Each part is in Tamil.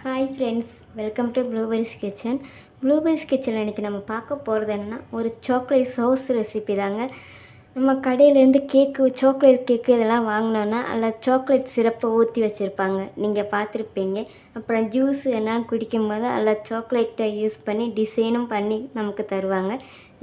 Hi friends, welcome to blueberries kitchen. Blueberries கிச்சனில் இன்றைக்கி நம்ம பார்க்க போகிறது என்னென்னா, ஒரு சாக்லேட் சாஸ் ரெசிபி தாங்க. நம்ம கடையிலேருந்து சாக்லேட் கேக்கு இதெல்லாம் வாங்கினோன்னா அதில் சாக்லேட் சிரப்பை ஊற்றி வச்சுருப்பாங்க, நீங்கள் பார்த்துருப்பீங்க. அப்புறம் ஜூஸ் எல்லாம் குடிக்கும்போது அதில் சாக்லேட்டை யூஸ் பண்ணி டிசைனும் பண்ணி நமக்கு தருவாங்க.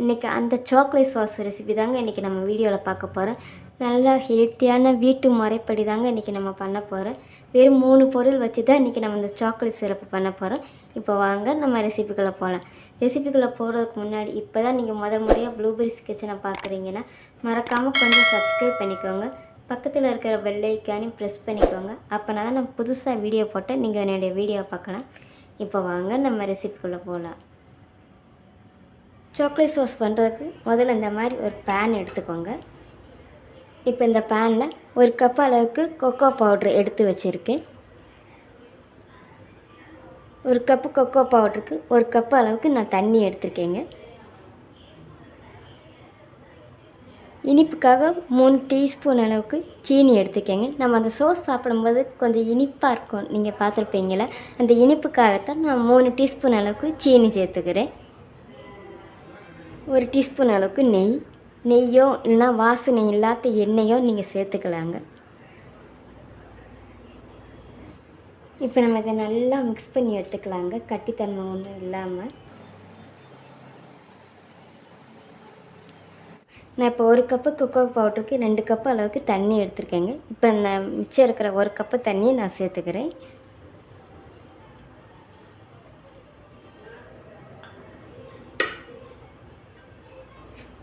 இன்றைக்கி அந்த சாக்லேட் சாஸ் ரெசிபி தாங்க இன்றைக்கி நம்ம வீடியோவில் பார்க்க போகிறோம். நல்லா ஹெல்த்தியான வீட்டு முறைப்படி தாங்க இன்றைக்கி நம்ம பண்ண போகிறோம். வெறும் 3 பொருள் வச்சு தான் இன்றைக்கி நம்ம இந்த சாக்லேட் சிரப்பு பண்ண போகிறோம். இப்போ வாங்க நம்ம ரெசிபிக்குள்ளே போகலாம். ரெசிபிக்குள்ளே போகிறதுக்கு முன்னாடி இப்போ தான் நீங்கள் முறையாக ப்ளூபெரிஸ் கிச்சனை பார்க்குறீங்கன்னா மறக்காமல் கொஞ்சம் சப்ஸ்கிரைப் பண்ணிக்கோங்க. பக்கத்தில் இருக்கிற பெல் ஐக்கானையும் ப்ரெஸ் பண்ணிக்கோங்க. அப்போனா தான் நம்ம புதுசாக வீடியோ போட்டு நீங்கள் என்னுடைய வீடியோ பார்க்கலாம். இப்போ வாங்க நம்ம ரெசிபிக்குள்ளே போகலாம். சாக்லேட் சாஸ் பண்ணுறதுக்கு முதல்ல இந்த மாதிரி ஒரு பேன் எடுத்துக்கோங்க. இப்போ இந்த பேனில் 1 கப் அளவுக்கு கொக்கோ பவுட்ரு எடுத்து வச்சுருக்கேன். 1 கப்பு கொக்கோ பவுட்ருக்கு 1 கப்பு அளவுக்கு நான் தண்ணி எடுத்துருக்கேங்க. இனிப்புக்காக 3 டீஸ்பூன் அளவுக்கு சீனி எடுத்துக்கேங்க. நம்ம அந்த சோஸ் சாப்பிடும்போது கொஞ்சம் இனிப்பாக இருக்கும், நீங்கள் பார்த்துருப்பீங்கள. அந்த இனிப்புக்காகத்தான் நான் 3 டீஸ்பூன் அளவுக்கு சீனி சேர்த்துக்கிறேன். 1 டீஸ்பூன் அளவுக்கு நெய்யோ இல்லைனா வாசனை இல்லாத எண்ணெயோ நீங்கள் சேர்த்துக்கலாங்க. இப்போ நம்ம இதை நல்லா மிக்ஸ் பண்ணி எடுத்துக்கலாங்க, கட்டித்தன்மை ஒன்றும் இல்லாமல். நான் இப்போ 1 கப்பு கொக்கோ பவுடருக்கு 2 கப்பு அளவுக்கு தண்ணி எடுத்துருக்கேங்க. இப்போ இந்த மிச்சம் இருக்கிற 1 கப்பு தண்ணியை நான் சேர்த்துக்கிறேன்.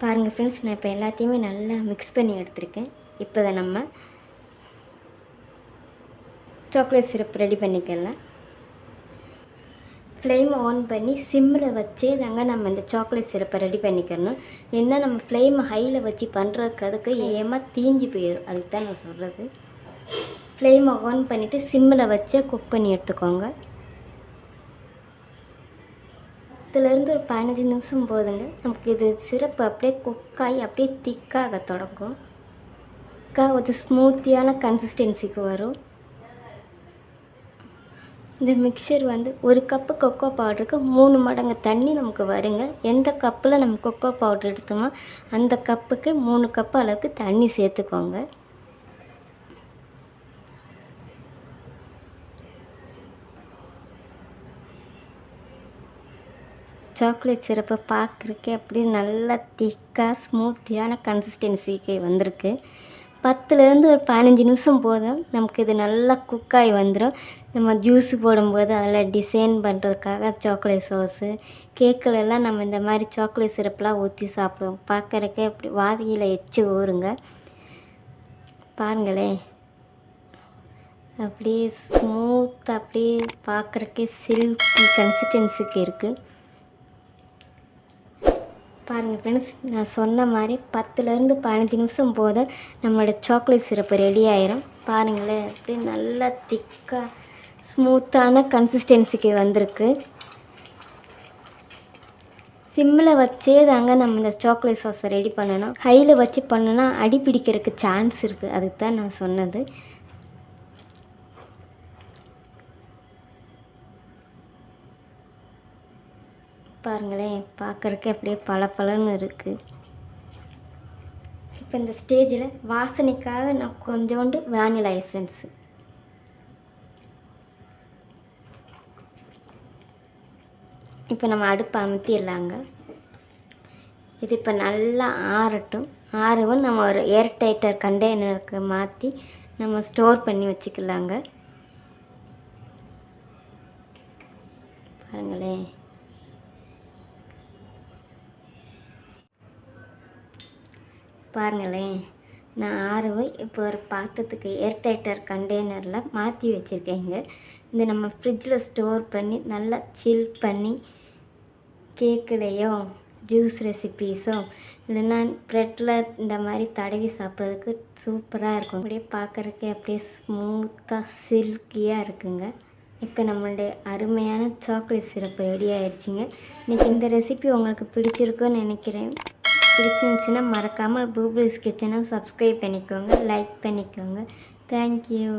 பாருங்கள் ஃப்ரெண்ட்ஸ், நான் இப்போ எல்லாத்தையுமே நல்லா மிக்ஸ் பண்ணி எடுத்துருக்கேன். இப்போ இதை நம்ம சாக்லேட் சிரப் ரெடி பண்ணிக்கலாம். ஃப்ளேமை ஆன் பண்ணி சிம்மில் வச்சே தாங்க நம்ம இந்த சாக்லேட் சிரப்பை ரெடி பண்ணிக்கிறணும். ஏன்னா நம்ம ஃப்ளேமை ஹையில் வச்சு பண்ணுறதுக்கு அதுக்கு தீஞ்சு போயிடும், அதுக்கு தான் நான் சொல்கிறது. ஃப்ளேமை ஆன் பண்ணிவிட்டு சிம்மில் வச்சே குக் பண்ணி எடுத்துக்கோங்க. 10லேருந்து ஒரு 15 நிமிஷம் போதுங்க. நமக்கு இது சிரப்பு அப்படியே குக்காகி அப்படியே திக்காக தொடங்கும். ஒரு ஸ்மூத்தியான கன்சிஸ்டன்சிக்கு வரும். இந்த மிக்சர் 1 கப்பு கொக்கோ பவுடருக்கு 3 மடங்கு தண்ணி நமக்கு வருங்க. எந்த கப்பில் நம்ம கொக்கோ பவுடர் எடுத்தோமோ அந்த கப்புக்கு 3 கப்பு அளவுக்கு தண்ணி சேர்த்துக்கோங்க. சாக்லேட் சிரப்பை பார்க்குறக்கே அப்படியே நல்லா திக்காக ஸ்மூத்தியான கன்சிஸ்டன்சிக்கு வந்திருக்கு. 10லேருந்து ஒரு 15 நிமிஷம் போதும், நமக்கு இது நல்லா குக்காகி வந்துடும். நம்ம ஜூஸு போடும்போது அதில் டிசைன் பண்ணுறதுக்காக சாக்லேட் சாஸு கேக்கிலெல்லாம் நம்ம இந்த மாதிரி சாக்லேட் சிரப்பெலாம் ஊற்றி சாப்பிடுவோம். பார்க்குறக்கே அப்படி வாதியில் எச்சு ஊறுங்க. பாருங்களேன், அப்படியே ஸ்மூத்தாக அப்படியே பார்க்குறக்கே சில்கி கன்சிஸ்டன்சிக்கு இருக்குது. பாருங்கள் ஃப்ரெண்ட்ஸ், நான் சொன்ன மாதிரி 10லேருந்து 15 நிமிஷம் போதும் நம்மளோட சாக்லேட் சிரப்பு ரெடி ஆயிரும். பாருங்களேன், அப்படியே நல்லா திக்காக ஸ்மூத்தான கன்சிஸ்டன்சிக்கு வந்திருக்கு. சிம்மில் வச்சே தாங்க நம்ம இந்த சாக்லேட் சாஸை ரெடி பண்ணணும். ஹையில் வச்சு பண்ணோன்னா அடி பிடிக்கிறதுக்கு சான்ஸ் இருக்குது, அதுக்கு தான் நான் சொன்னது. பாருங்களேன், பார்க்குறக்கு அப்படியே பளபளன்னு இருக்குது. இப்போ இந்த ஸ்டேஜில் வாசனைக்காக நான் கொஞ்சோண்டு வானிலா எசன்ஸு, இப்போ நம்ம அடுப்பை அமுத்திடலாங்க. இது இப்போ நல்லா ஆறட்டும். ஆறவும் நம்ம ஒரு ஏர்டைட்டர் கண்டெய்னருக்கு மாற்றி நம்ம ஸ்டோர் பண்ணி வச்சுக்கலாங்க. பாருங்களேன், நான் ஆறவு இப்போ ஒரு பாத்திரத்துக்கு ஏர்டைட்டர் கண்டெய்னரில் மாற்றி வச்சுருக்கேங்க. இந்த நம்ம ஃப்ரிட்ஜில் ஸ்டோர் பண்ணி நல்லா சில் பண்ணி கேக்குலேயோ ஜூஸ் ரெசிபீஸோ இல்லைன்னா ப்ரெட்டில் இந்த மாதிரி தடவி சாப்பிட்றதுக்கு சூப்பராக இருக்கும். அப்படியே பார்க்குறதுக்கே அப்படியே ஸ்மூத்தாக சில்கியாக இருக்குங்க. இப்போ நம்மளுடைய அருமையான சாக்லேட் சிரப்பு ரெடி ஆயிடுச்சுங்க. இன்றைக்கி இந்த ரெசிபி உங்களுக்கு பிடிச்சிருக்குன்னு நினைக்கிறேன். பிடிச்சிருந்துச்சுன்னா மறக்காமல் ப்ளூபெரிஸ் கிச்சனை சப்ஸ்கிரைப் பண்ணிக்கோங்க, லைக் பண்ணிக்கோங்க. தேங்க்யூ.